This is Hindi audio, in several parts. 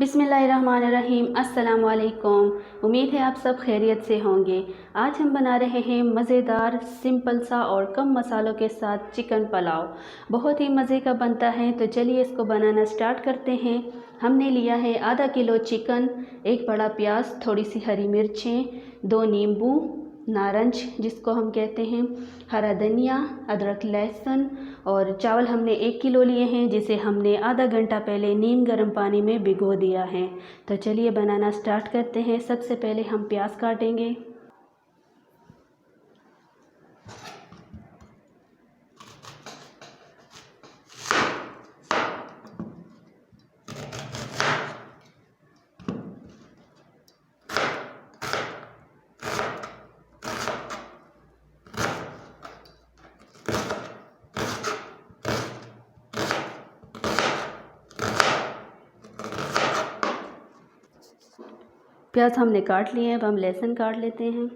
बिस्मिल्लाहिर्रहमानिर्रहीम। अस्सलाम वालेकुम। उम्मीद है आप सब खैरियत से होंगे। आज हम बना रहे हैं मज़ेदार सिंपल सा और कम मसालों के साथ चिकन पुलाव। बहुत ही मज़े का बनता है, तो चलिए इसको बनाना स्टार्ट करते हैं। हमने लिया है आधा किलो चिकन, एक बड़ा प्याज, थोड़ी सी हरी मिर्चें, 2 नींबू, नारंज जिसको हम कहते हैं, हरा धनिया, अदरक, लहसुन और चावल हमने 1 किलो लिए हैं, जिसे हमने आधा घंटा पहले नीम गर्म पानी में भिगो दिया है। तो चलिए बनाना स्टार्ट करते हैं। सबसे पहले हम प्याज काटेंगे। प्याज हमने काट लिए हैं, अब हम लहसुन काट लेते हैं।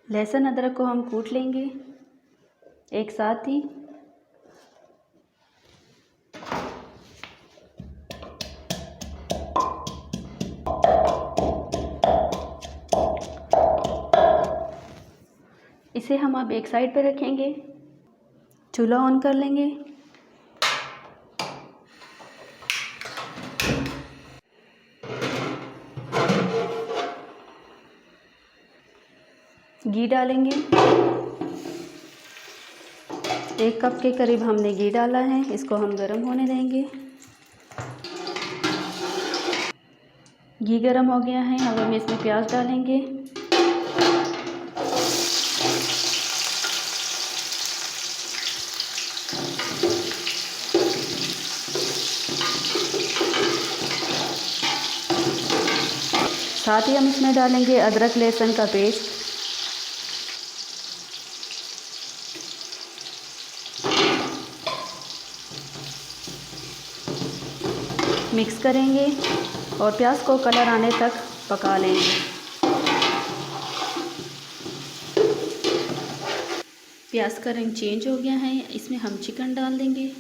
लहसुन अदरक को हम कूट लेंगे एक साथ ही। इसे हम अब एक साइड पे रखेंगे। चूल्हा ऑन कर लेंगे। घी डालेंगे। 1 कप के करीब हमने घी डाला है, इसको हम गरम होने देंगे। घी गरम हो गया है, अब हम इसमें प्याज डालेंगे। साथ ही हम इसमें डालेंगे अदरक लहसुन का पेस्ट। मिक्स करेंगे और प्याज को कलर आने तक पका लेंगे। प्याज का रंग चेंज हो गया है, इसमें हम चिकन डाल देंगे।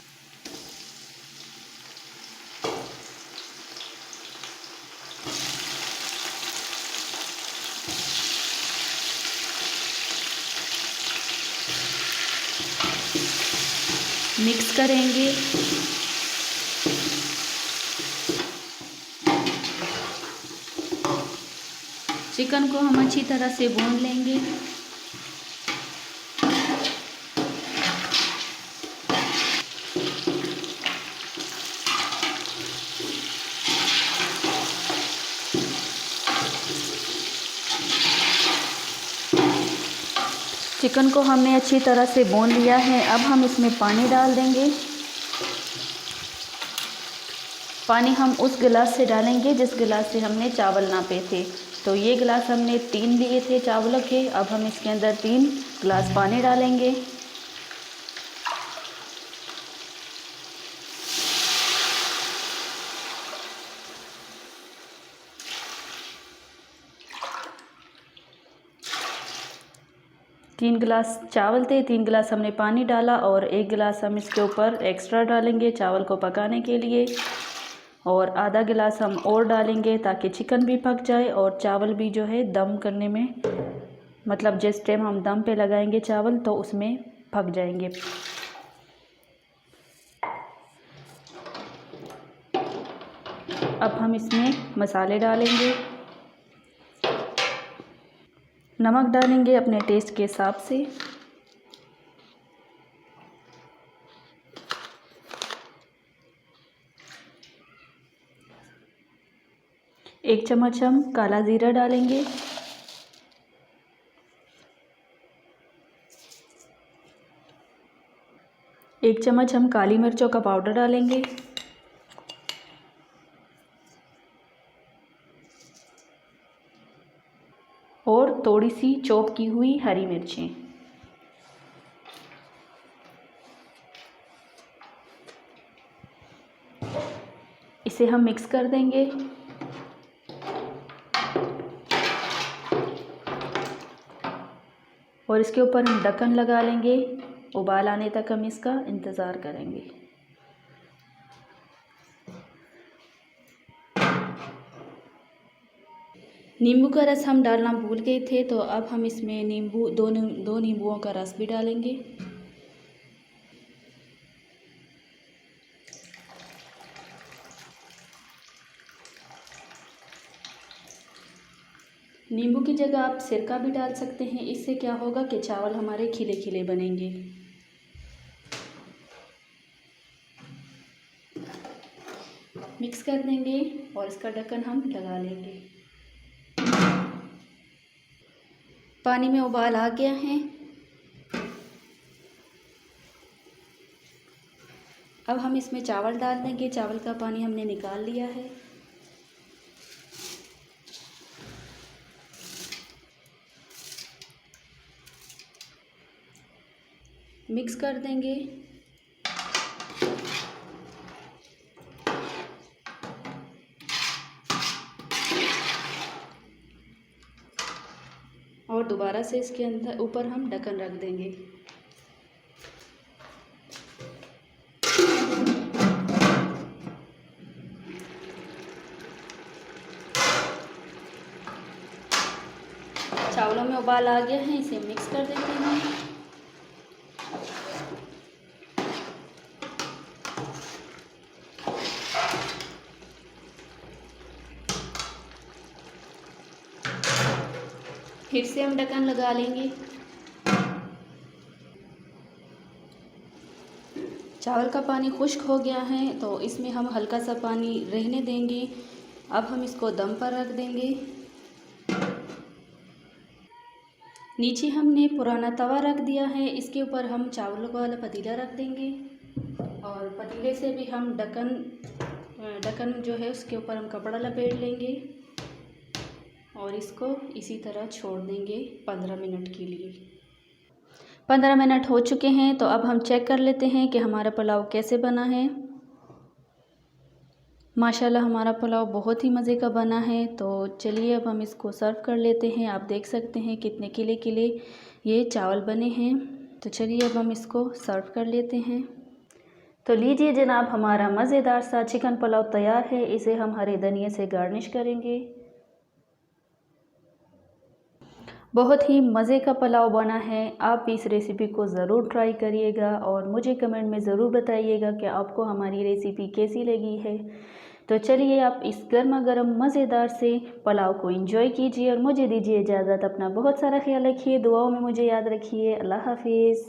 मिक्स करेंगे। चिकन को हम अच्छी तरह से भून लेंगे। चिकन को हमने अच्छी तरह से भून लिया है, अब हम इसमें पानी डाल देंगे। पानी हम उस गिलास से डालेंगे जिस गिलास से हमने चावल नापे थे। तो ये गिलास हमने 3 लिए थे चावलों के, अब हम इसके अंदर 3 गिलास पानी डालेंगे। तीन गिलास चावल थे, 3 गिलास हमने पानी डाला और 1 गिलास हम इसके ऊपर एक्स्ट्रा डालेंगे चावल को पकाने के लिए, और आधा गिलास हम और डालेंगे ताकि चिकन भी पक जाए और चावल भी जो है दम करने में, मतलब जिस टाइम हम दम पे लगाएंगे चावल तो उसमें पक जाएंगे। अब हम इसमें मसाले डालेंगे। नमक डालेंगे अपने टेस्ट के हिसाब से। एक चम्मच हम काला ज़ीरा डालेंगे। 1 चम्मच हम काली मिर्चों का पाउडर डालेंगे। थोड़ी सी चॉप की हुई हरी मिर्चें। इसे हम मिक्स कर देंगे। और इसके ऊपर हम ढक्कन लगा लेंगे। उबाल आने तक हम इसका इंतज़ार करेंगे। नींबू का रस हम डालना भूल गए थे, तो अब हम इसमें दो नींबुओं का रस भी डालेंगे। नींबू की जगह आप सिरका भी डाल सकते हैं। इससे क्या होगा कि चावल हमारे खिले खिले बनेंगे। मिक्स कर देंगे और इसका ढक्कन हम लगा लेंगे। पानी में उबाल आ गया है। अब हम इसमें चावल डाल देंगे। चावल का पानी हमने निकाल लिया है। मिक्स कर देंगे। और दोबारा से इसके अंदर ऊपर हम ढक्कन रख देंगे। चावलों में उबाल आ गया है, इसे मिक्स कर देते हैं। फिर से हम ढक्कन लगा लेंगे। चावल का पानी खुश्क हो गया है, तो इसमें हम हल्का सा पानी रहने देंगे। अब हम इसको दम पर रख देंगे। नीचे हमने पुराना तवा रख दिया है। इसके ऊपर हम चावलों वाला पतीला रख देंगे और पतीले से भी हम ढक्कन जो है उसके ऊपर हम कपड़ा लपेट लेंगे और इसको इसी तरह छोड़ देंगे 15 मिनट के लिए। 15 मिनट हो चुके हैं, तो अब हम चेक कर लेते हैं कि हमारा पुलाव कैसे बना है। माशाल्लाह हमारा पुलाव बहुत ही मज़े का बना है। तो चलिए अब हम इसको सर्व कर लेते हैं। आप देख सकते हैं कितने किले किले ये चावल बने हैं। तो चलिए अब हम इसको सर्व कर लेते हैं। तो लीजिए जनाब, हमारा मज़ेदार सा चिकन पुलाव तैयार है। इसे हम हरे धनिया से गार्निश करेंगे। बहुत ही मज़े का पुलाव बना है। आप इस रेसिपी को ज़रूर ट्राई करिएगा और मुझे कमेंट में ज़रूर बताइएगा कि आपको हमारी रेसिपी कैसी लगी है। तो चलिए आप इस गर्मा गर्म मज़ेदार से पुलाव को एंजॉय कीजिए और मुझे दीजिए इजाज़त। अपना बहुत सारा ख्याल रखिए, दुआओं में मुझे याद रखिए। अल्लाह हाफिज़।